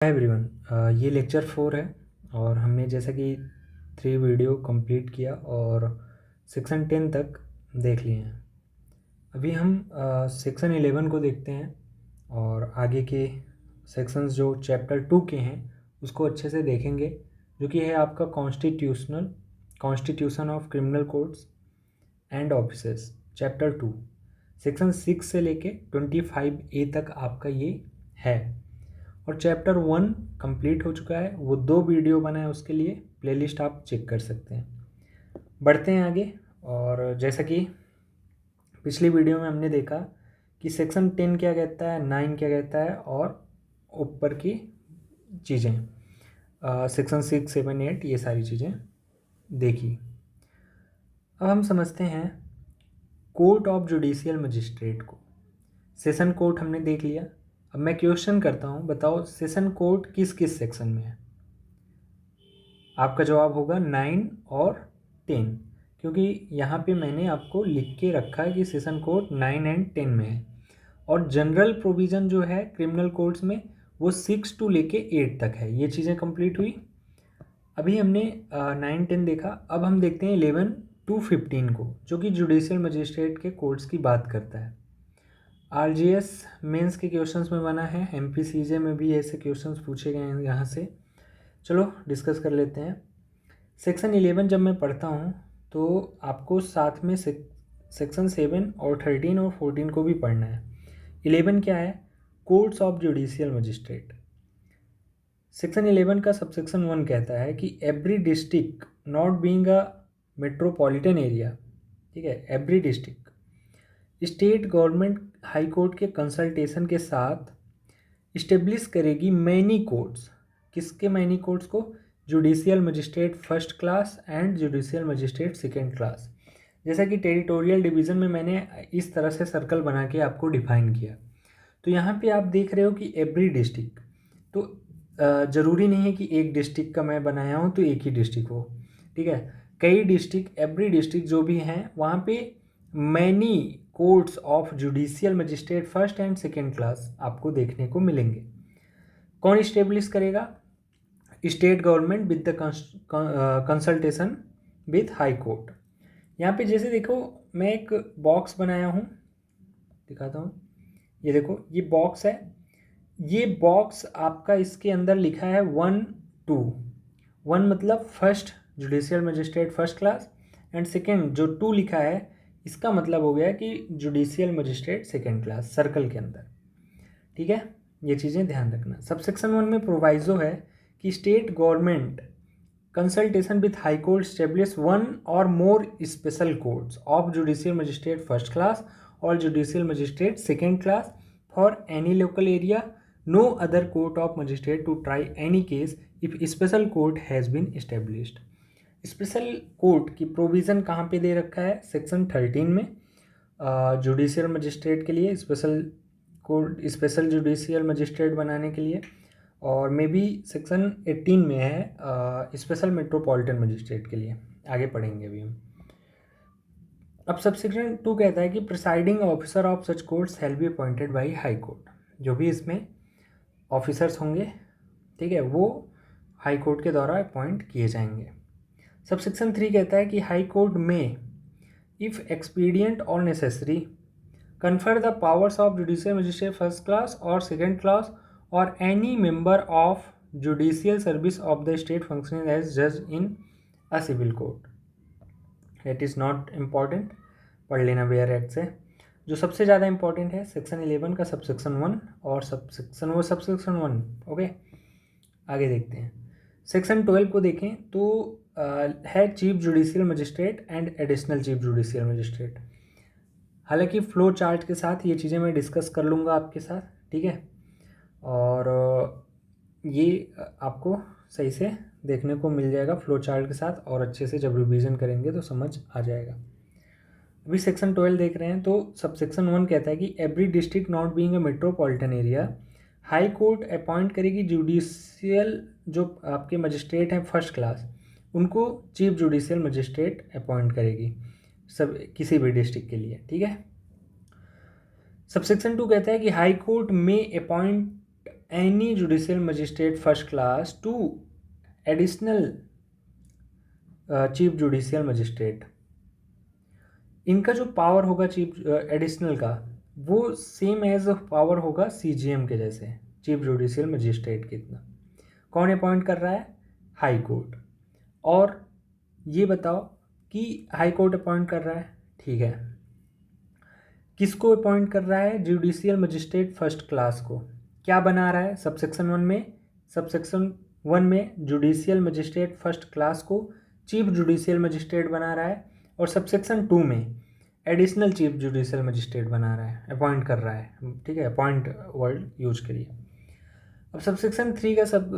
Hi everyone, ये lecture 4 है और हमने जैसा कि 3 वीडियो कंप्लीट किया और सेक्शन 10 तक देख लिए हैं। अभी हम सेक्शन 11 को देखते हैं और आगे के सेक्शंस जो चैप्टर 2 के हैं उसको अच्छे से देखेंगे, जो कि है आपका constitution of criminal codes and offices chapter 2। Section 6 से लेके 25A तक आपका ये है और चैप्टर 1 कंप्लीट हो चुका है। वो 2 वीडियो बना है, उसके लिए प्लेलिस्ट आप चेक कर सकते हैं। बढ़ते हैं आगे। और जैसा कि पिछली वीडियो में हमने देखा कि सेक्शन 10 क्या कहता है, 9 क्या कहता है और ऊपर की चीज़ें सेक्शन 6, 7, 8 ये सारी चीज़ें देखी। अब हम समझते हैं कोर्ट ऑफ जुडिशियल मजिस्ट्रेट को। सेशन कोर्ट हमने देख लिया। अब मैं क्वेश्चन करता हूँ, बताओ सेशन कोर्ट किस किस सेक्शन में है। आपका जवाब होगा 9 और 10, क्योंकि यहाँ पे मैंने आपको लिख के रखा है कि सेशन कोर्ट 9 एंड 10 में है। और जनरल प्रोविज़न जो है क्रिमिनल कोड्स में वो 6 to लेके 8 तक है। ये चीज़ें कंप्लीट हुई। अभी हमने 9, 10 देखा। अब हम देखते हैं 11 to 15 को, जो कि जुडिशियल मजिस्ट्रेट के कोर्ट्स की बात करता है। RGS मेंस के क्वेश्चंस में बना है, MPCJ में भी ऐसे क्वेश्चंस पूछे गए हैं यहाँ से। चलो डिस्कस कर लेते हैं। सेक्शन 11 जब मैं पढ़ता हूँ तो आपको साथ में सेक्शन 7 और 13 और 14 को भी पढ़ना है। 11 क्या है? Courts of judicial magistrate. Section 11 का सबसेक्शन 1 कहता है कि every district not being a metropolitan area, ठीक है, every district state government high court के कंसल्टेशन के साथ इस्टेब्लिश करेगी मैनी कोर्ट्स। किसके मैनी कोर्ट्स को? Judicial magistrate first class and judicial magistrate second class. जैसा कि टेरिटोरियल डिवीज़न में मैंने इस तरह से सर्कल बना के आपको डिफाइन किया। तो यहाँ पे आप देख रहे हो कि एवरी डिस्ट्रिक्ट, तो ज़रूरी नहीं है कि एक डिस्ट्रिक्ट का मैं बनाया हूँ तो एक ही डिस्ट्रिक्ट हो, ठीक है। कई डिस्ट्रिक्ट, एवरी डिस्ट्रिक्ट जो भी हैं वहाँ पे many courts of judicial magistrate first and second class आपको देखने को मिलेंगे। कौन इस्टेब्लिश करेगा? State government with the consultation with high court. यहाँ पे जैसे देखो मैं एक बॉक्स बनाया हूँ, दिखाता हूँ। ये देखो ये बॉक्स है। ये बॉक्स आपका इसके अंदर लिखा है 1, 2। 1 मतलब first judicial magistrate first class and second जो 2 लिखा है इसका मतलब हो गया कि judicial magistrate second class circle के अंदर, ठीक है। ये चीज़ें ध्यान रखना। सबसेक्शन 1 में प्रोवाइजो है कि state government consultation with high court establish 1 or more special courts of judicial magistrate first class or judicial magistrate second class for any local area. No other court of magistrate to try any case if special court has been established. Special court की provision कहाँ पे दे रखा है? Section 13 में judicial magistrate के लिए special court, special judicial magistrate बनाने के लिए, और मे बी सेक्शन 18 में है स्पेशल मेट्रोपॉलिटन मजिस्ट्रेट के लिए। आगे पढ़ेंगे अभी हम। अब सबसेक्शन 2 कहता है कि presiding officer of such courts shall be appointed by high court. जो भी इसमें ऑफिसर्स होंगे, ठीक है, वो हाई कोर्ट के द्वारा अपॉइंट किए जाएंगे। सबसेक्शन 3 कहता है कि हाई कोर्ट में इफ एक्सपीडियंट और necessary confer the powers of judicial magistrate first class or second class or any member of judicial service of the state functioning as judge in a civil court. That is not important, पढ़ लेना where act से। जो सबसे ज़्यादा important है section 11 का subsection 1 और subsection 1। Okay, आगे देखते हैं। सेक्शन 12 को देखें तो है chief judicial magistrate and additional chief judicial magistrate. हालांकि फ्लो चार्ट के साथ ये चीज़ें मैं डिस्कस कर लूँगा आपके साथ, ठीक है। और ये आपको सही से देखने को मिल जाएगा फ्लो चार्ट के साथ, और अच्छे से जब रिवीजन करेंगे तो समझ आ जाएगा। अभी सेक्शन 12 देख रहे हैं तो सबसेक्शन 1 कहता है कि every district not being a metropolitan area high court appoint करेगी जुडिशियल, जो आपके मजिस्ट्रेट हैं फर्स्ट क्लास उनको चीफ जुडिशियल मजिस्ट्रेट अपॉइंट करेगी सब किसी भी डिस्ट्रिक्ट के लिए, ठीक है। सबसेक्शन 2 कहता है कि हाई कोर्ट में appoint any judicial magistrate first class to additional chief judicial magistrate. इनका जो पावर होगा चीफ एडिशनल का, वो सेम एज पावर होगा सीजीएम के जैसे, चीफ जुडिशियल मजिस्ट्रेट के इतना। कौन अपॉइंट कर रहा है? High court. और ये बताओ कि हाई कोर्ट अपॉइंट कर रहा है, ठीक है। किसको अपॉइंट कर रहा है? जुडिशियल मजिस्ट्रेट फर्स्ट क्लास को। क्या बना रहा है सबसेक्शन 1 में? सबसेक्शन 1 में जुडिशियल मजिस्ट्रेट फर्स्ट क्लास को चीफ जुडिशियल मजिस्ट्रेट बना रहा है, और सबसेक्शन 2 में एडिशनल चीफ जुडिशियल मजिस्ट्रेट बना रहा है, अपॉइंट कर रहा है, ठीक है। अपॉइंट वर्ड यूज करिए। अब सबसेक्शन 3 का सब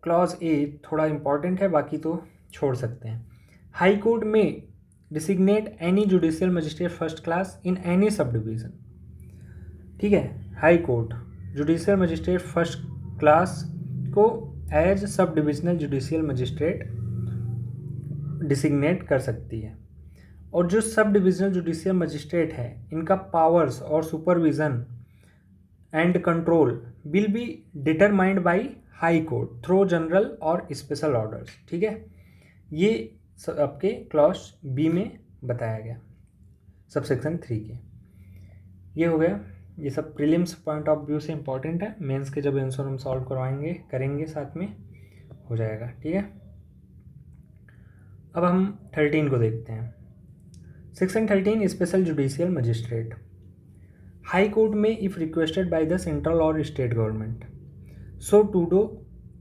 क्लॉज ए थोड़ा इंपॉर्टेंट है, बाकी तो छोड़ सकते हैं। हाई कोर्ट में designate any judicial magistrate first class in any sub division, ठीक है। High court judicial magistrate first class को as sub divisional judicial magistrate designate कर सकती है। और जो सब डिविजनल जुडिशियल मजिस्ट्रेट है, इनका पावर्स और supervision and control will be determined by high court through general और स्पेशल ऑर्डर्स, ठीक है। ये आपके क्लॉज बी में बताया गया सबसेक्शन 3 के। ये हो गया। ये सब प्रीलिम्स पॉइंट ऑफ व्यू से इंपॉर्टेंट है, मेंस के जब आंसर हम सॉल्व करवाएंगे करेंगे साथ में हो जाएगा, ठीक है। अब हम 13 को देखते हैं। Section 13 special judicial magistrate. High court में if requested by the central or state government so to do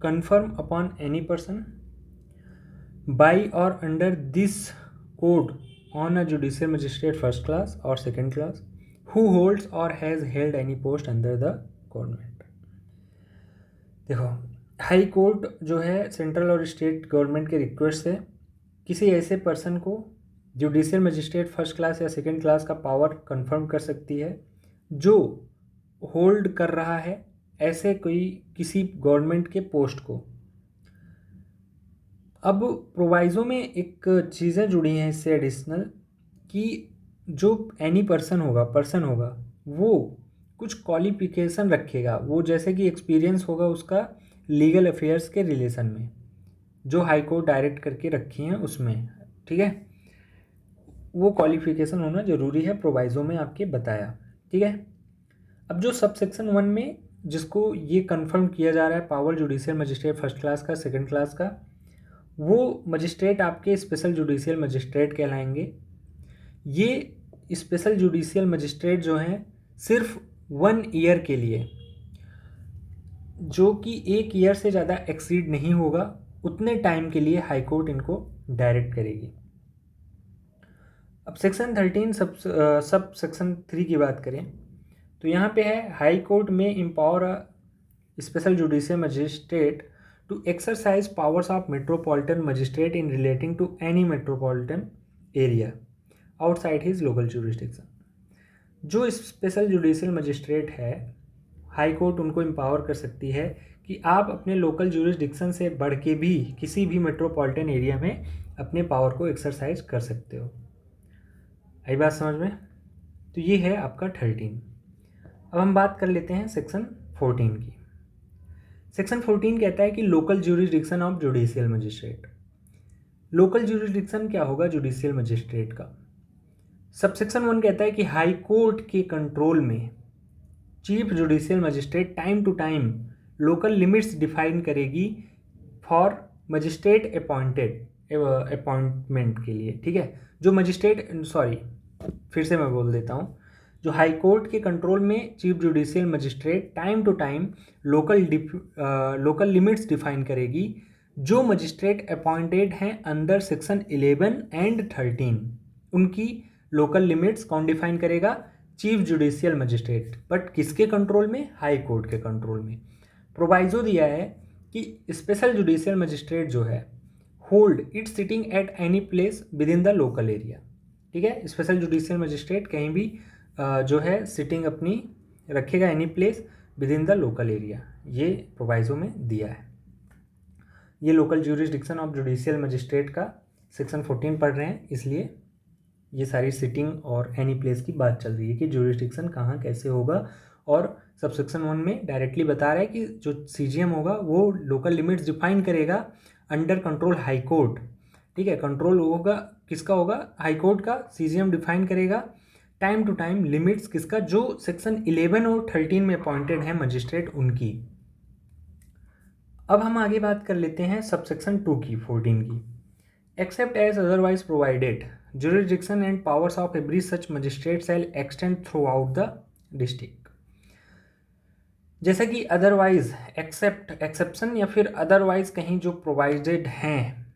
confirm upon any person by or under this code on a judicial magistrate first class or second class who holds or has held any post under the government. देखो, high court जो है central or state government के request से किसी ऐसे person को judicial magistrate first class या second class का पावर कंफर्म कर सकती है जो होल्ड कर रहा है ऐसे कोई किसी गवर्नमेंट के पोस्ट को। अब प्रोवाइज़ो में एक चीज़ें जुड़ी हैं इससे एडिशनल, कि जो एनी पर्सन होगा वो कुछ क्वालिफिकेशन रखेगा, वो जैसे कि एक्सपीरियंस होगा उसका लीगल अफेयर्स के रिलेशन में, जो हाई कोर्ट डायरेक्ट करके रखी हैं उसमें, ठीक है। वो क्वालिफिकेशन होना ज़रूरी है, प्रोवाइज़ो में आपके बताया, ठीक है। अब जो सब सेक्शन 1 में जिसको ये कंफर्म किया जा रहा है power judicial magistrate first class का सेकंड क्लास का, वो मजिस्ट्रेट आपके स्पेशल जुडिशियल मजिस्ट्रेट कहलाएंगे। ये स्पेशल जुडिशियल मजिस्ट्रेट जो हैं सिर्फ 1 ईयर के लिए, जो कि 1 ईयर से ज़्यादा एक्सीड नहीं होगा, उतने टाइम के लिए हाई कोर्ट इनको डायरेक्ट करेगी। अब सेक्शन 13 सब सेक्शन 3 की बात करें तो यहाँ पे है हाई कोर्ट में empower a special judicial magistrate to exercise powers of metropolitan magistrate in relating to any metropolitan area outside his local jurisdiction. जो स्पेशल जुडिशियल मजिस्ट्रेट है, हाई कोर्ट उनको एम्पावर कर सकती है कि आप अपने लोकल जुरिस्डिक्शन से बढ़ के भी किसी भी मेट्रोपॉलिटन एरिया में अपने पावर को एक्सरसाइज कर सकते हो। आई बात समझ में? तो ये है आपका 13। अब हम बात कर लेते हैं सेक्शन 14 की। सेक्शन 14 कहता है कि local jurisdiction of judicial magistrate. Local jurisdiction क्या होगा जुडिशियल मजिस्ट्रेट का? सबसेक्शन 1 कहता है कि हाई कोर्ट के कंट्रोल में chief judicial magistrate time to time local limits define करेगी फॉर मजिस्ट्रेट अपॉइंटमेंट के लिए, ठीक है। जो मजिस्ट्रेट फिर से मैं बोल देता हूँ, जो हाई कोर्ट के कंट्रोल में chief judicial magistrate time to time local limits define करेगी, जो मजिस्ट्रेट अपॉइंटेड हैं अंडर सेक्शन 11 एंड 13, उनकी लोकल लिमिट्स कौन डिफाइन करेगा? Chief judicial magistrate. बट किसके कंट्रोल में? हाई कोर्ट के कंट्रोल में। प्रोवाइजो दिया है कि स्पेशल जुडिशियल मजिस्ट्रेट जो है hold its sitting at any place within the local area, ठीक है। स्पेशल जुडिशियल मजिस्ट्रेट कहीं भी जो है सिटिंग अपनी रखेगा any place within the local area, ये प्रोवाइजो में दिया है। ये local jurisdiction of judicial magistrate का सेक्शन 14 पढ़ रहे हैं, इसलिए ये सारी सिटिंग और एनी प्लेस की बात चल रही है कि ज्यूरिसडिक्शन कहाँ कैसे होगा और सबसेक्शन 1 में डायरेक्टली बता रहा है कि जो CGM होगा वो लोकल लिमिट्स डिफाइन करेगा अंडर कंट्रोल हाई कोर्ट। ठीक है, कंट्रोल होगा किसका होगा, हाई कोर्ट का। CGM डिफाइन करेगा टाइम टू टाइम लिमिट्स किसका, जो सेक्शन 11 और 13 में अपॉइंटेड है मजिस्ट्रेट उनकी। अब हम आगे बात कर लेते हैं सबसेक्शन 2 की, 14 की। Except as otherwise provided jurisdiction and powers of every such magistrate shall extend throughout the district। जैसा कि अदरवाइज, एक्सेप्शन या फिर अदरवाइज कहीं जो प्रोवाइडेड हैं,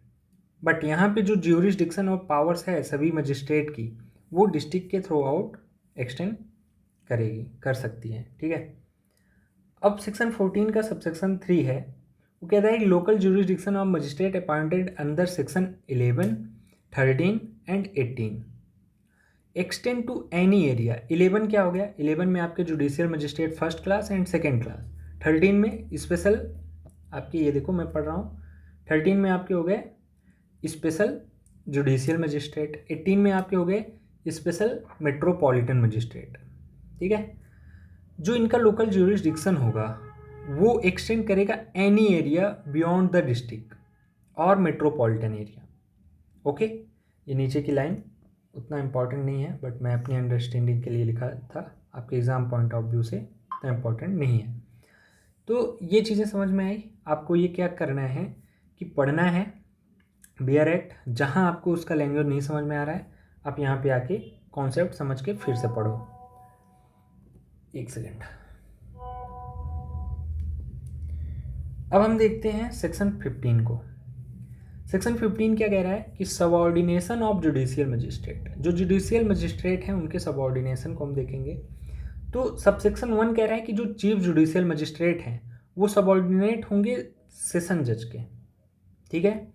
बट यहाँ पे जो ज्यूरिसडिक्शन और पावर्स है सभी मजिस्ट्रेट की, वो डिस्ट्रिक्ट के थ्रू आउट एक्सटेंड कर सकती है। ठीक है, अब सेक्शन 14 का सबसेक्शन 3 है, वो कहता है कि local jurisdiction of magistrate appointed under section 11, 13 and 18 extend to any area. 11 क्या हो गया, 11 में आपके judicial magistrate first class and second class, 13 में स्पेशल आपके, ये देखो मैं पढ़ रहा हूँ, 13 में आपके हो गए स्पेशल जुडिशियल मजिस्ट्रेट, 18 में आपके हो गए स्पेशल मेट्रोपॉलिटन मजिस्ट्रेट। ठीक है, जो इनका लोकल ज्यूरिसडिक्शन होगा वो एक्सटेंड करेगा any area beyond the district और मेट्रोपॉलिटन एरिया। ओके, ये नीचे की लाइन उतना इम्पॉर्टेंट नहीं है, बट मैं अपनी अंडरस्टैंडिंग के लिए लिखा था, आपके एग्ज़ाम पॉइंट ऑफ व्यू से इतना इम्पॉर्टेंट नहीं है। तो ये चीज़ें समझ में आई। आपको ये क्या करना है कि पढ़ना है बियर एक्ट, जहाँ आपको उसका लैंग्वेज नहीं समझ में आ रहा है आप यहाँ पे आके कॉन्सेप्ट समझ के फिर से पढ़ो। एक सेकेंड। अब हम देखते हैं सेक्शन 15 को। सेक्शन 15 क्या कह रहा है कि सबऑर्डिनेशन ऑफ जुडिशियल मजिस्ट्रेट, जो जुडिशियल मजिस्ट्रेट हैं उनके सबऑर्डिनेशन को हम देखेंगे। तो सबसेक्शन 1 कह रहा है कि जो चीफ जुडिशियल मजिस्ट्रेट हैं वो सबऑर्डिनेट होंगे सेशन जज के। ठीक है,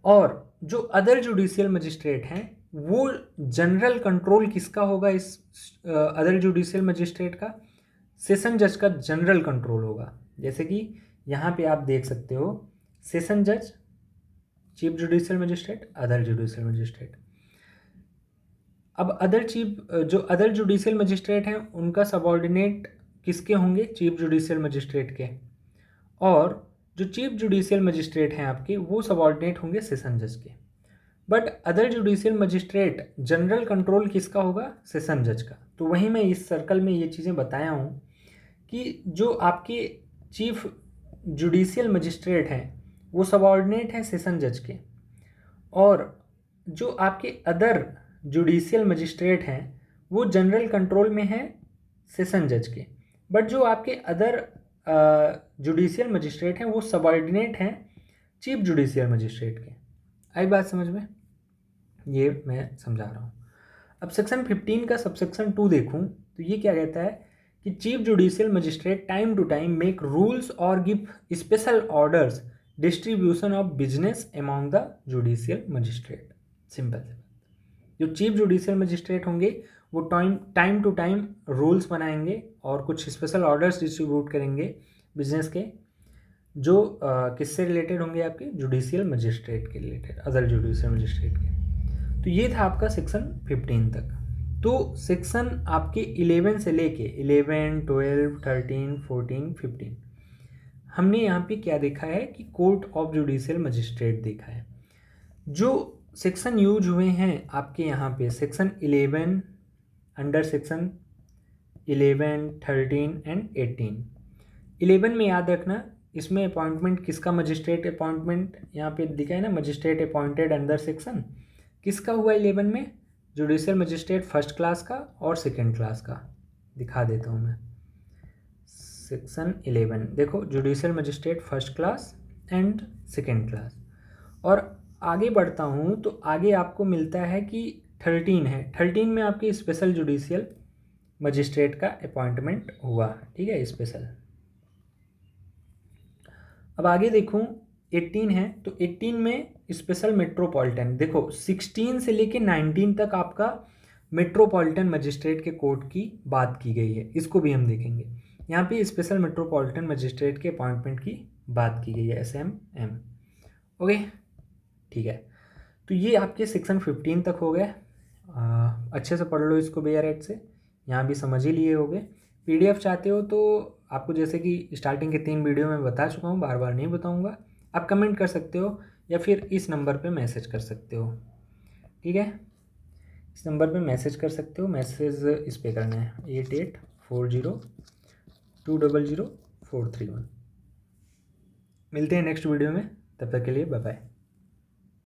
और जो अदर जुडिशियल मजिस्ट्रेट हैं वो जनरल कंट्रोल किसका होगा, इस अदर जुडिशियल मजिस्ट्रेट का, सेशन जज का जनरल कंट्रोल होगा। जैसे कि यहाँ पे आप देख सकते हो, सेशन जज, chief judicial magistrate, other judicial magistrate. अब जो अदर जुडिशियल मजिस्ट्रेट हैं उनका सबऑर्डिनेट किसके होंगे, चीफ जुडिशियल मजिस्ट्रेट के, और जो चीफ जुडिशियल मजिस्ट्रेट हैं आपके वो सबऑर्डिनेट होंगे सेशन जज के। But other judicial magistrate general control किसका होगा, सेशन जज का। तो वहीं मैं इस सर्कल में ये चीज़ें बताया हूँ कि जो आपके चीफ जुडिशियल मजिस्ट्रेट हैं वो सबऑर्डिनेट हैं सेशन जज के, और जो आपके अदर जुडिशियल मजिस्ट्रेट हैं वो जनरल कंट्रोल में हैं सेशन जज के। बट जो आपके अदर जुडिशियल मजिस्ट्रेट हैं वो सबऑर्डिनेट हैं चीफ जुडिशियल मजिस्ट्रेट के। आई बात समझ में, ये मैं समझा रहा हूँ। अब सेक्शन 15 का सबसेक्शन 2 देखूँ तो ये क्या कहता है कि chief judicial magistrate time to time make rules or give special orders distribution of business among the judicial magistrate. Simple से, जो चीफ जुडिशियल मजिस्ट्रेट होंगे वो टाइम टू टाइम रूल्स बनाएंगे और कुछ स्पेशल ऑर्डर्स डिस्ट्रीब्यूट करेंगे बिजनेस के, जो किससे रिलेटेड होंगे, आपके जुडिशियल मजिस्ट्रेट के रिलेटेड, अदर जुडिशियल मजिस्ट्रेट के। तो ये था आपका सेक्शन 15 तक। तो सेक्शन आपके 11 से लेके 11, 12, 13, 14, 15 हमने यहाँ पे क्या देखा है कि कोर्ट ऑफ जुडिशियल मजिस्ट्रेट देखा है। जो सेक्शन यूज हुए हैं आपके यहाँ पे सेक्शन 11, अंडर सेक्शन 11, 13 एंड 18। 11 में याद रखना, इसमें अपॉइंटमेंट किसका, मजिस्ट्रेट अपॉइंटमेंट यहाँ पे दिखा है ना, मजिस्ट्रेट अपॉइंटेड अंडर सेक्शन किसका हुआ 11 में, जुडिशियल मजिस्ट्रेट फर्स्ट क्लास का और सेकेंड क्लास का। दिखा देता हूँ मैं, सेक्शन 11 देखो, judicial magistrate first class and second class. और आगे बढ़ता हूँ तो आगे आपको मिलता है कि 13 है, 13 में आपके स्पेशल जुडिशियल मजिस्ट्रेट का अपॉइंटमेंट हुआ। ठीक है, स्पेशल। अब आगे देखूँ 18 है, तो 18 में स्पेशल मेट्रोपॉलिटन। देखो 16 से लेके 19 तक आपका मेट्रोपॉलिटन मजिस्ट्रेट के कोर्ट की बात की गई है, इसको भी हम देखेंगे। यहाँ पे स्पेशल मेट्रोपॉलिटन मजिस्ट्रेट के अपॉइंटमेंट की बात की गई है, SMM। ओके, ठीक है। तो ये आपके सेक्शन 15 तक हो गए। अच्छे से पढ़ लो इसको बेयर एड से, यहाँ भी समझ ही लिए होगे। PDF चाहते हो तो आपको जैसे कि स्टार्टिंग के 3 वीडियो में बता चुका हूँ, बार बार नहीं बताऊँगा। आप कमेंट कर सकते हो या फिर इस नंबर पे मैसेज कर सकते हो, ठीक है। इस नंबर पे मैसेज कर सकते हो, मैसेज इस पे करना है 8840200431। मिलते हैं नेक्स्ट वीडियो में, तब तक के लिए बाय बाय।